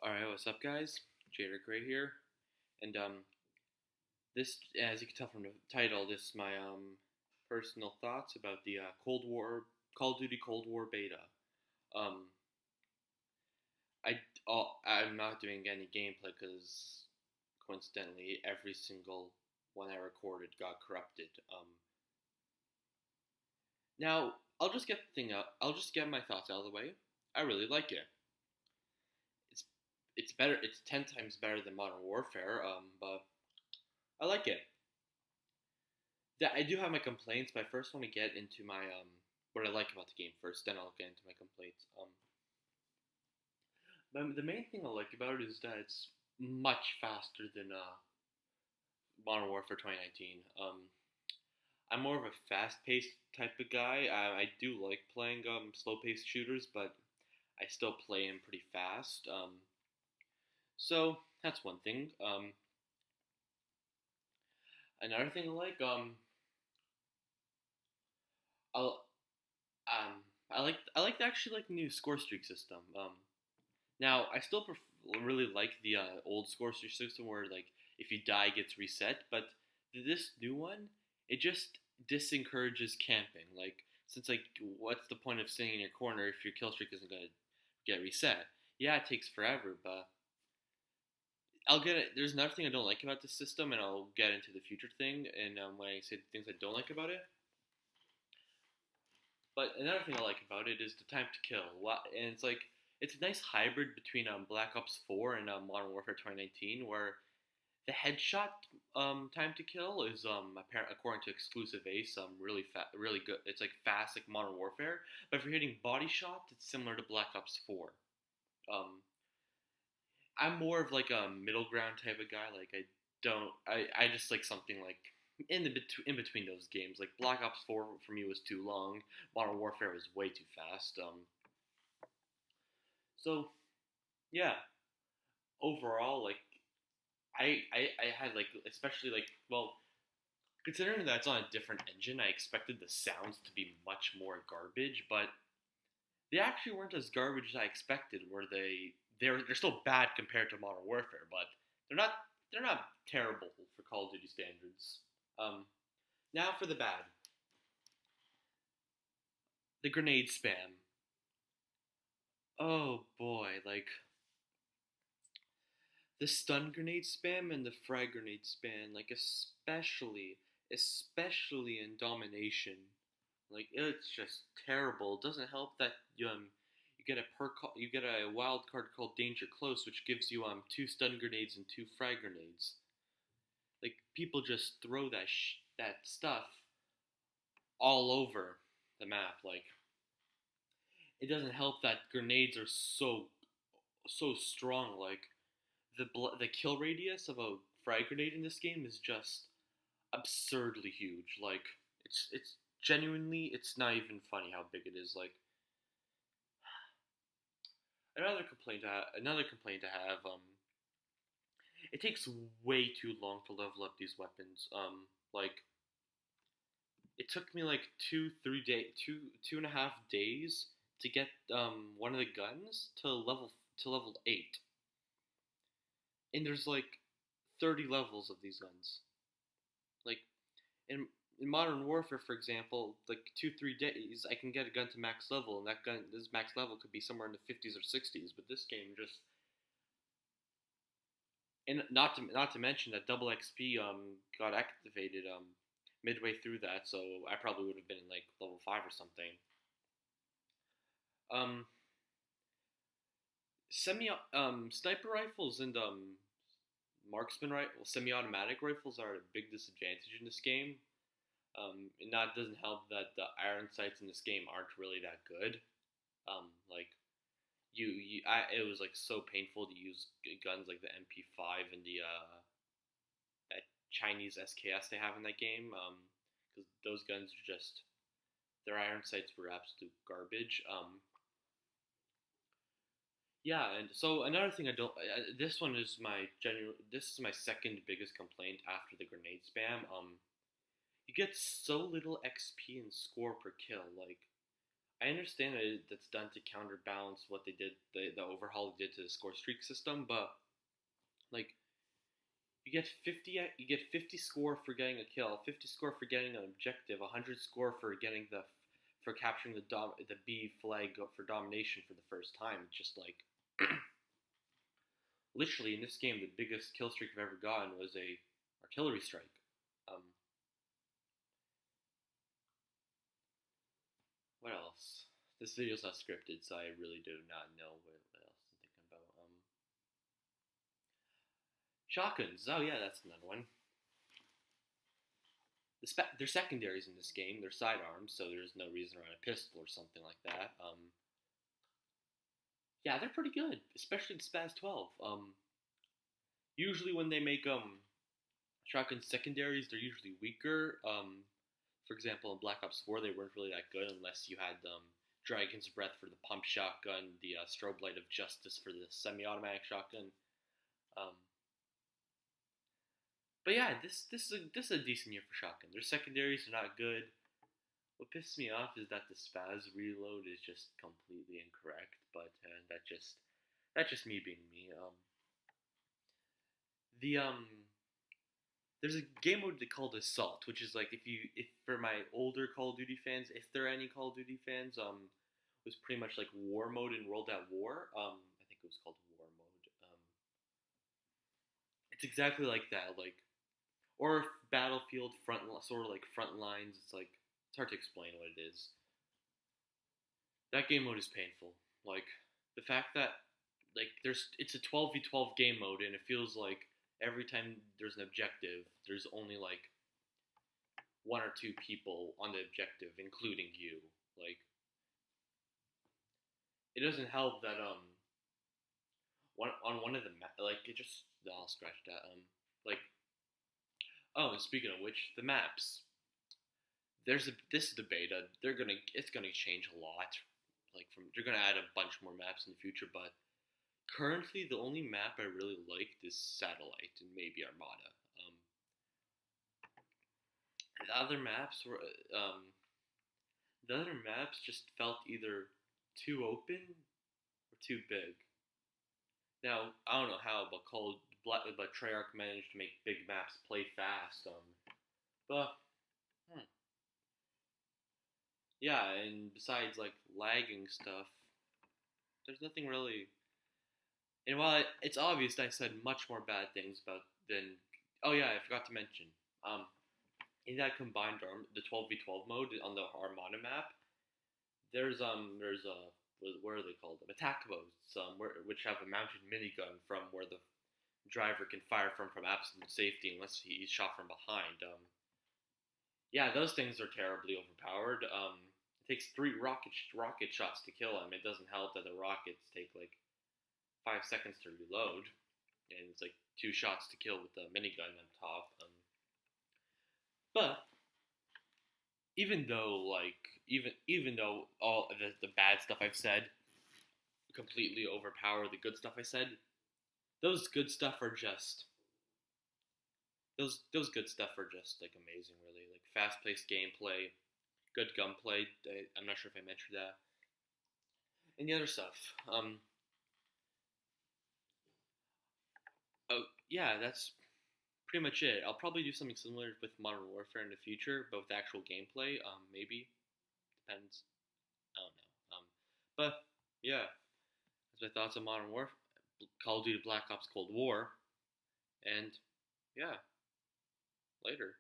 Alright, what's up, guys? Jader Gray here, and this, as you can tell from the title, this is my personal thoughts about the Cold War, Call of Duty Cold War beta. Um, I'm not doing any gameplay because coincidentally, every single one I recorded got corrupted. Now I'll just get the thing out. I'll just get my thoughts out of the way. I really like it. It's it's better. It's 10 times better than Modern Warfare. But I like it. I do have my complaints, but I first want to get into my what I like about the game first. Then I'll get into my complaints. But the main thing I like about it is that it's much faster than Modern Warfare 2019. I'm more of a fast-paced type of guy. I do like playing slow-paced shooters, but I still play them pretty fast. So that's one thing. Another thing I like, I'll, I like actually like the new score streak system. Now I still really like the old score streak system where like if you die it gets reset, but this new one it just disencourages camping. Like since like what's the point of sitting in your corner if your kill streak isn't gonna get reset? Yeah, it takes forever, but I'll get it. There's another thing I don't like about this system, and I'll get into the future thing. And when I say things I don't like about it, but another thing I like about it is the time to kill. And it's like it's a nice hybrid between Black Ops 4 and Modern Warfare 2019, where the headshot time to kill is apparent according to Exclusive Ace really good. It's like fast like Modern Warfare, but if you're hitting body shots, it's similar to Black Ops 4. Um, I'm more of like a middle ground type of guy. Like I just like something like in between those games. Like Black Ops 4 for me was too long. Modern Warfare was way too fast. So yeah, overall like I had like especially like well considering that it's on a different engine, I expected the sounds to be much more garbage, but they actually weren't as garbage as I expected. Where they're still bad compared to Modern Warfare, but they're not they're not terrible for Call of Duty standards. Um, Now for the bad, the grenade spam. Oh boy, like the stun grenade spam and the frag grenade spam, like especially in domination, like it's just terrible. It doesn't help that you get you get a wild card called Danger Close, which gives you two stun grenades and two frag grenades. Like people just throw that stuff all over the map. Like it doesn't help that grenades are so strong. Like the kill radius of a frag grenade in this game is just absurdly huge. Like it's genuinely it's not even funny how big it is. Like another complaint to have. It takes way too long to level up these weapons. Like it took me like 2 and a half days to get one of the guns to level 8, and there's like 30 levels of these guns. Like in Modern Warfare, for example, like 2 3 days, I can get a gun to max level, and this max level could be somewhere in the 50s or 60s. But this game just, and not to mention that double XP got activated midway through that, so I probably would have been in like level 5 or something. Um, semi Sniper rifles and marksman rifle semi-automatic rifles are a big disadvantage in this game. And that doesn't help that the iron sights in this game aren't really that good. Like it was like so painful to use guns like the MP5 and the that Chinese SKS they have in that game. Because those guns are just their iron sights were absolute garbage. Yeah, and so another thing I don't. This one is my general. This is my second biggest complaint after the grenade spam. You get so little XP and score per kill. Like I understand that that's done to counterbalance what they did, the overhaul they did to the score streak system, but like you get 50 score for getting a kill, 50 score for getting an objective, 100 score for getting for capturing the B flag for domination for the first time. It's just like literally in this game, the biggest kill streak I've ever gotten was a artillery strike. Um, what else? This video's not scripted, so I really do not know what else I'm thinking about. Shotguns. Oh yeah, that's another one. They're secondaries in this game. They're sidearms, so there's no reason around a pistol or something like that. Yeah, they're pretty good, especially the Spaz 12. Usually when they make shotgun secondaries, they're usually weaker. For example, in Black Ops 4, they weren't really that good unless you had Dragon's Breath for the pump shotgun, the Strobe Light of Justice for the semi-automatic shotgun. Um, but yeah, this is a decent year for shotgun. Their secondaries are not good. What pisses me off is that the Spaz reload is just completely incorrect. But that's just me being me. The There's a game mode called Assault, which is like if for my older Call of Duty fans, if there are any Call of Duty fans, it was pretty much like War mode in World at War. I think it was called War mode. It's exactly like that, like or Battlefield front, sort of like front lines. It's hard to explain what it is. That game mode is painful. Like the fact that it's a 12v12 game mode, and it feels like every time there's an objective, there's only like one or two people on the objective, including you. Like it doesn't help that one of the like it just no, I'll scratch that like oh, and speaking of which, the maps. This is the beta. It's gonna change a lot. They're gonna add a bunch more maps in the future, but currently the only map I really liked is Satellite and maybe Armada. Um, the other maps were the other maps just felt either too open or too big. Now I don't know how, but Treyarch managed to make big maps play fast. But hmm, yeah, and besides like lagging stuff, there's nothing really. And while it's obvious that I said much more bad things about than, oh yeah, I forgot to mention, um, in that combined arm, the 12v12 mode on the Armada map, there's a what are they called? Attack boats, which have a mounted minigun from where the driver can fire from absolute safety unless he's shot from behind. Yeah, those things are terribly overpowered. It takes three rocket shots to kill him. It doesn't help that the rockets take like 5 seconds to reload, and it's like two shots to kill with the minigun on top. But even though all the bad stuff I've said completely overpower the good stuff I said, those good stuff are just those good stuff are just like amazing, really. Like fast paced gameplay, good gunplay. I'm not sure if I mentioned that. And the other stuff. Oh yeah, that's pretty much it. I'll probably do something similar with Modern Warfare in the future, but with actual gameplay. Maybe depends. I don't know. But yeah, that's my thoughts on Modern Warfare, Call of Duty Black Ops Cold War, and yeah, later.